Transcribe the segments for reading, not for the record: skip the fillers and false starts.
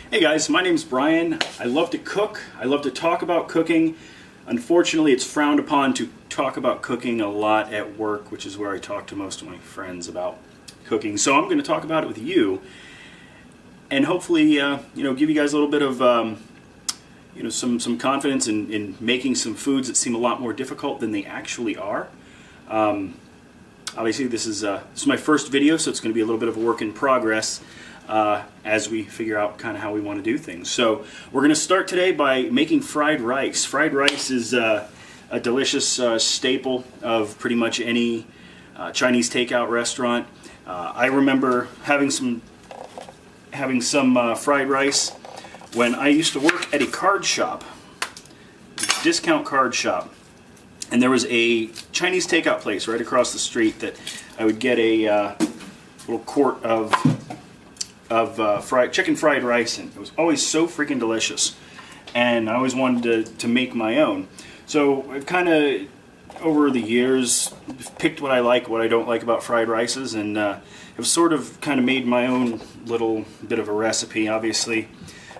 Hey guys, my name's Brian. I love to cook. I love to talk about cooking. Unfortunately, it's frowned upon to talk about cooking a lot at work, which is where I talk to most of my friends about cooking. So I'm going to talk about it with you, and hopefully, give you guys a little bit of, some confidence in making some foods that seem a lot more difficult than they actually are. Obviously, this is my first video, so it's going to be a little bit of a work in progress. As we figure out kind of how we want to do things. So we're going to start today by making fried rice. Fried rice is a delicious staple of pretty much any Chinese takeout restaurant. I remember having some fried rice when I used to work at a card shop, discount card shop, and there was a Chinese takeout place right across the street that I would get a little quart of chicken fried rice, and it was always so freaking delicious, and I always wanted to make my own. So I've kind of over the years picked what I like, what I don't like about fried rices, and have sort of kind of made my own little bit of a recipe. Obviously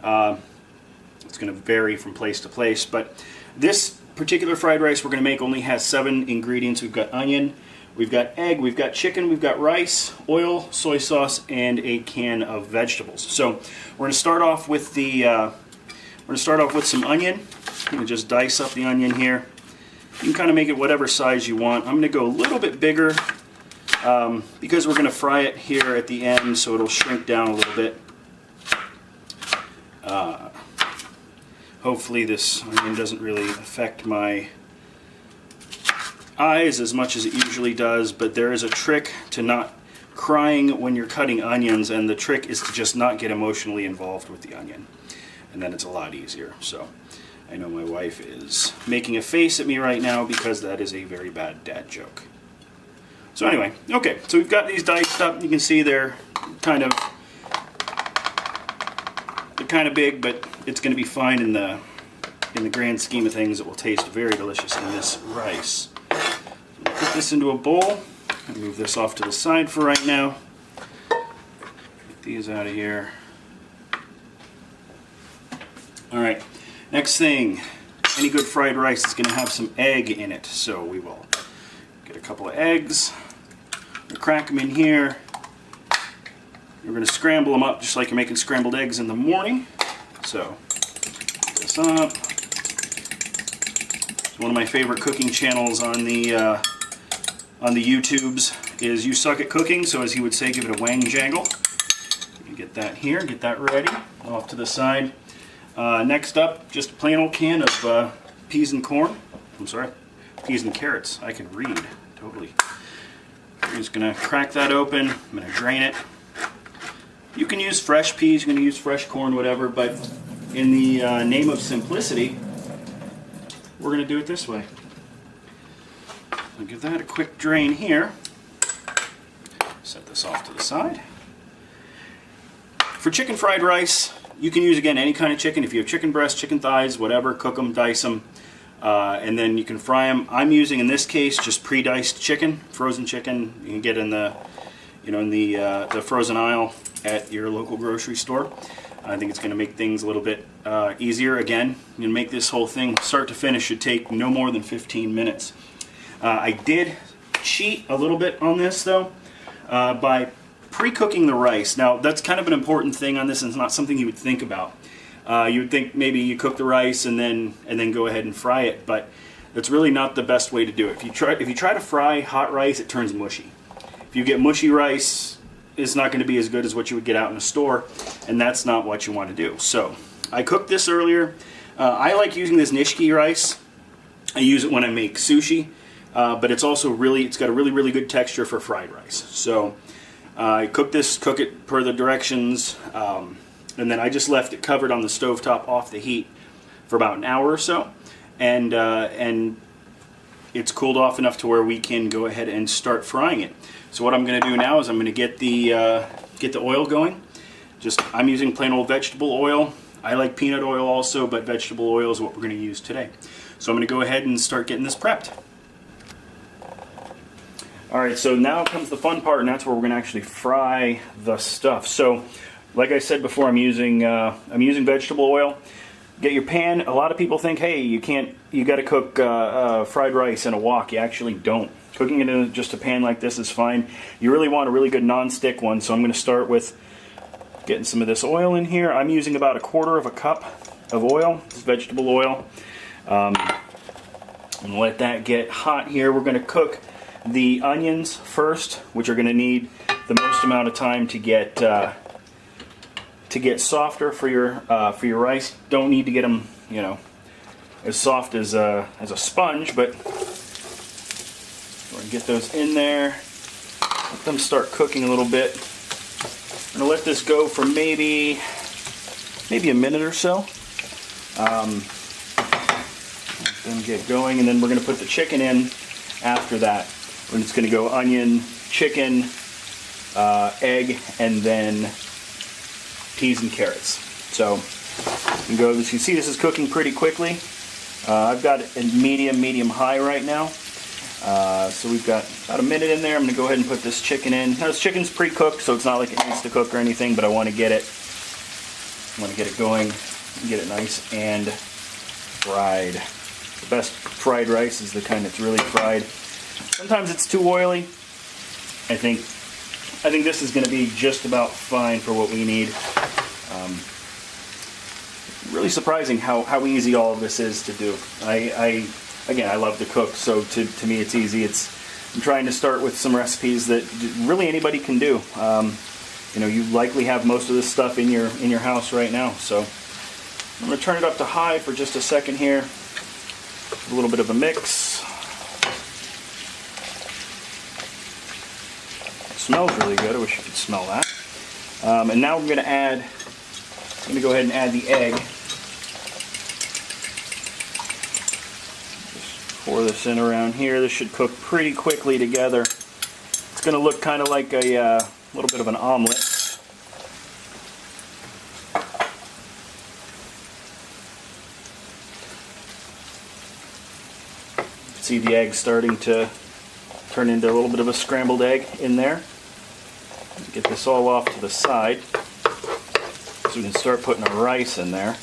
it's going to vary from place to place, but this particular fried rice we're going to make only has 7 ingredients. We've got onion, we've got egg, we've got chicken, we've got rice, oil, soy sauce, and a can of vegetables. So we're going to start off with some onion. I'm going to just dice up the onion here. You can kind of make it whatever size you want. I'm going to go a little bit bigger because we're going to fry it here at the end, so it'll shrink down a little bit. Hopefully this onion doesn't really affect my eyes as much as it usually does, but there is a trick to not crying when you're cutting onions, and the trick is to just not get emotionally involved with the onion, and then it's a lot easier. So I know my wife is making a face at me right now because that is a very bad dad joke. So anyway, okay, so we've got these diced up. You can see they're kind of big, but it's going to be fine in the grand scheme of things. It will taste very delicious in this rice. Put this into a bowl and move this off to the side for right now. Get these out of here. Alright, next thing, any good fried rice is going to have some egg in it, so we will get a couple of eggs, we'll crack them in here. We're going to scramble them up just like you're making scrambled eggs in the morning. So, put this up. It's one of my favorite cooking channels on the YouTubes is You Suck at Cooking, so as he would say, give it a wang jangle. You get that here, get that ready, off to the side. Next up, just a plain old can of peas and corn. I'm sorry, peas and carrots. I can read, totally. I'm just going to crack that open. I'm going to drain it. You can use fresh peas, you can use fresh corn, whatever, but in the name of simplicity, we're going to do it this way. I'll give that a quick drain here. Set this off to the side. For chicken fried rice, you can use, again, any kind of chicken. If you have chicken breasts, chicken thighs, whatever, cook them, dice them, and then you can fry them. I'm using, in this case, just pre-diced chicken, frozen chicken. You can get in the frozen aisle at your local grocery store. I think it's going to make things a little bit easier. Again, you can make this whole thing start to finish should take no more than 15 minutes. I did cheat a little bit on this though by pre-cooking the rice. Now that's kind of an important thing on this, and it's not something you would think about. You would think maybe you cook the rice and then go ahead and fry it, but that's really not the best way to do it. If you try to fry hot rice, it turns mushy. If you get mushy rice, it's not going to be as good as what you would get out in a store, and that's not what you want to do. So I cooked this earlier. I like using this nishiki rice. I use it when I make sushi, but it's got a really good texture for fried rice. So I cook it per the directions, and then I just left it covered on the stovetop off the heat for about an hour or so, and it's cooled off enough to where we can go ahead and start frying it. So what I'm going to do now is I'm going to get the oil going. I'm using plain old vegetable oil. I like peanut oil also, but vegetable oil is what we're going to use today. So I'm going to go ahead and start getting this prepped. Alright, so now comes the fun part, and that's where we're going to actually fry the stuff. So Like I said before, I'm using vegetable oil. Get your pan. A lot of people think, hey, you got to cook fried rice in a wok. You actually don't. Cooking it in just a pan like this is fine. You really want a really good non-stick one, so I'm going to start with getting some of this oil in here. I'm using about 1/4 cup of oil. This is vegetable oil. I'm going to let that get hot here. We're going to cook the onions first, which are going to need the most amount of time to get softer for your rice. Don't need to get them, as soft as a sponge, but we're going to get those in there. Let them start cooking a little bit. I'm going to let this go for maybe a minute or so. Let them get going, and then we're going to put the chicken in after that. We're just going to go onion, chicken, egg, and then peas and carrots. So you can go. As you see, this is cooking pretty quickly. I've got it in medium high right now. So we've got about a minute in there. I'm going to go ahead and put this chicken in. Now this chicken's pre-cooked, so it's not like it needs to cook or anything, but I want to get it going and get it nice and fried. The best fried rice is the kind that's really fried. Sometimes it's too oily. I think this is going to be just about fine for what we need. Really surprising how easy all of this is to do. Again, I love to cook, so to me it's easy. I'm trying to start with some recipes that really anybody can do. You likely have most of this stuff in your house right now. So I'm going to turn it up to high for just a second here. A little bit of a mix. It smells really good. I wish you could smell that. And now I'm going to go ahead and add the egg. Pour this in around here. This should cook pretty quickly together. It's going to look kind of like a little bit of an omelet. See the egg starting to turn into a little bit of a scrambled egg in there. Get this all off to the side so we can start putting our rice in there.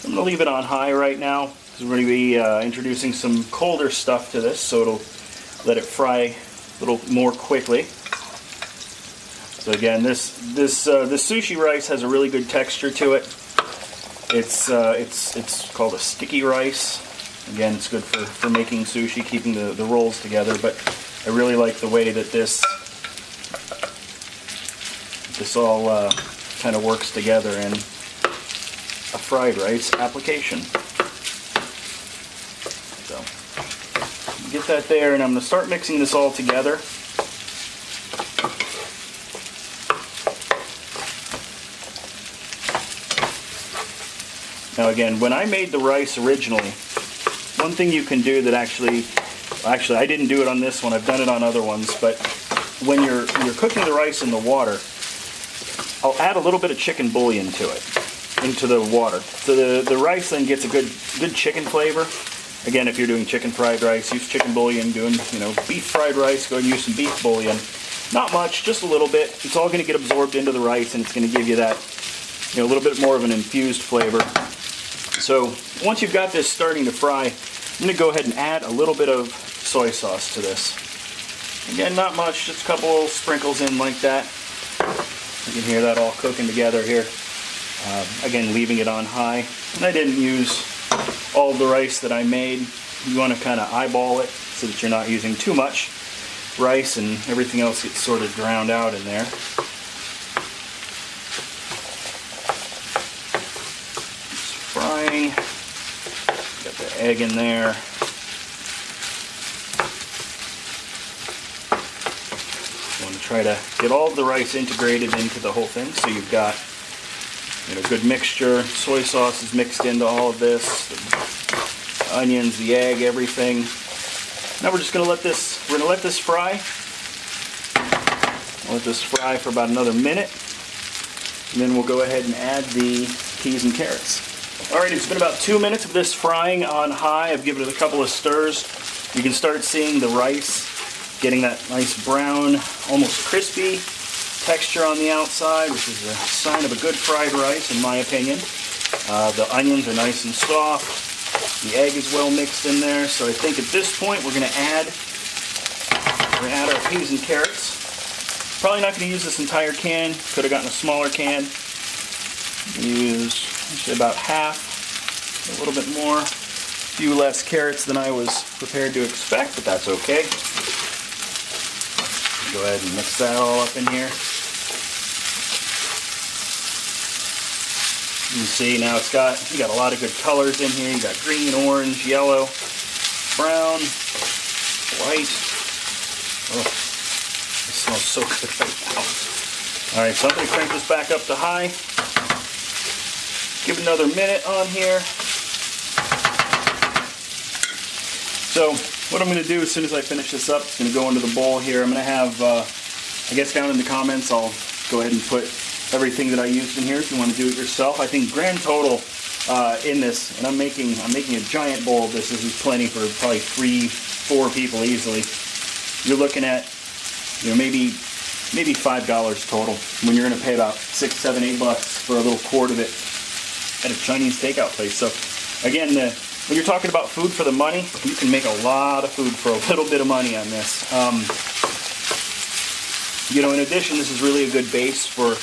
I'm going to leave it on high right now because we're going to be introducing some colder stuff to this, so it'll let it fry a little more quickly. So again, this sushi rice has a really good texture to it. It's called a sticky rice. Again, it's good for making sushi, keeping the rolls together. But I really like the way that this all kind of works together in a fried rice application. So get that there, and I'm going to start mixing this all together. Now again, when I made the rice originally, one thing you can do that actually I didn't do it on this one, I've done it on other ones, but when you're cooking the rice in the water, I'll add a little bit of chicken bouillon to it, into the water. So the rice then gets a good chicken flavor. Again, if you're doing chicken fried rice, use chicken bouillon. Doing beef fried rice, go ahead and use some beef bouillon. Not much, just a little bit. It's all going to get absorbed into the rice, and it's going to give you that a little bit more of an infused flavor. So once you've got this starting to fry, I'm going to go ahead and add a little bit of soy sauce to this. Again, not much, just a couple sprinkles in like that. You can hear that all cooking together here. Again, leaving it on high. And I didn't use all of the rice that I made. You want to kind of eyeball it so that you're not using too much rice and everything else gets sort of drowned out in there. It's frying. Got the egg in there. You want to try to get all of the rice integrated into the whole thing, so you've got good mixture. Soy sauce is mixed into all of this. The onions, the egg, everything. Now we're just going to let this fry. I'll let this fry for about another minute. And then we'll go ahead and add the peas and carrots. Alright, it's been about 2 minutes of this frying on high. I've given it a couple of stirs. You can start seeing the rice getting that nice brown, almost crispy texture on the outside, which is a sign of a good fried rice, in my opinion. The onions are nice and soft. The egg is well mixed in there. So I think at this point we're going to add our peas and carrots. Probably not going to use this entire can. Could have gotten a smaller can. Use actually about half, a little bit more. A few less carrots than I was prepared to expect, but that's okay. Go ahead and mix that all up in here. You can see now you got a lot of good colors in here. You got green, orange, yellow, brown, white. Oh, it smells so good right now. All right, so I'm going to crank this back up to high. Give it another minute on here. So what I'm going to do as soon as I finish this up, it's going to go into the bowl here. I'm going to have, I guess down in the comments, I'll go ahead and put everything that I used in here if you want to do it yourself. I think grand total in this, and I'm making a giant bowl of this. This is plenty for probably 3-4 people easily. You're looking at, maybe $5 total when you're going to pay about $6, $7, $8 for a little quart of it at a Chinese takeout place. So again, when you're talking about food for the money, you can make a lot of food for a little bit of money on this. In addition, this is really a good base for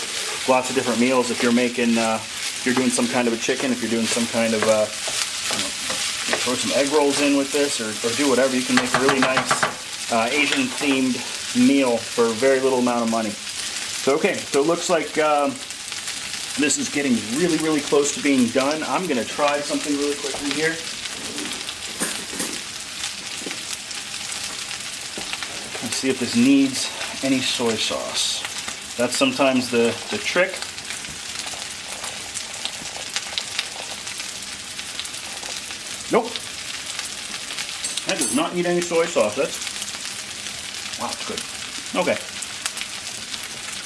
lots of different meals. If you're making, if you're doing some kind of a chicken, if you're doing some kind of, throw some egg rolls in with this, or do whatever, you can make a really nice Asian-themed meal for a very little amount of money. So okay, so it looks like this is getting really, really close to being done. I'm going to try something really quickly here. Let's see if this needs any soy sauce. That's sometimes the trick. Nope. That does not need any soy sauce. Wow, it's good. Okay.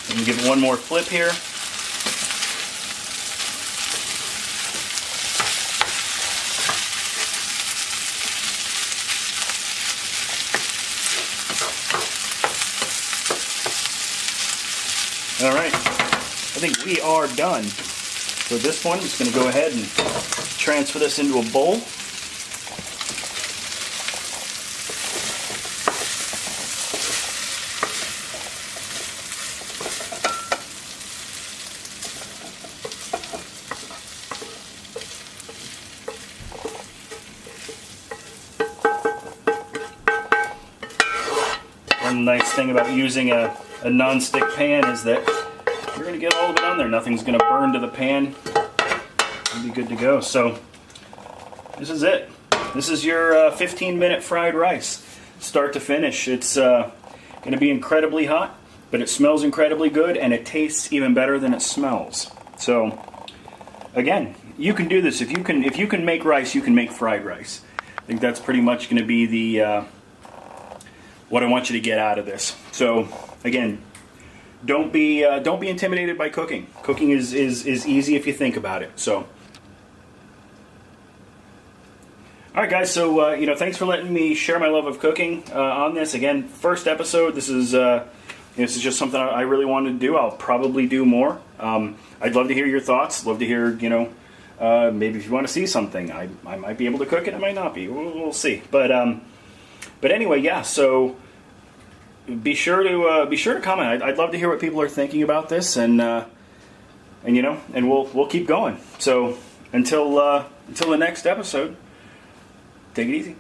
Let me give it one more flip here. All right, I think we are done. So at this point, I'm just going to go ahead and transfer this into a bowl. One nice thing about using a non-stick pan is that you're going to get all of it on there. Nothing's going to burn to the pan. It'll be good to go. So this is it. This is your 15-minute fried rice, start to finish. It's going to be incredibly hot, but it smells incredibly good, and it tastes even better than it smells. So again, you can do this. If you can make rice, you can make fried rice. I think that's pretty much going to be the what I want you to get out of this. So again, don't be intimidated by cooking. Cooking is easy if you think about it. So, all right, guys. So thanks for letting me share my love of cooking on this. Again, first episode. This is just something I really wanted to do. I'll probably do more. I'd love to hear your thoughts. Love to hear maybe if you want to see something. I might be able to cook it. I might not be. We'll see. But anyway, yeah. So be sure to comment. I'd love to hear what people are thinking about this, and we'll keep going. So until the next episode, take it easy.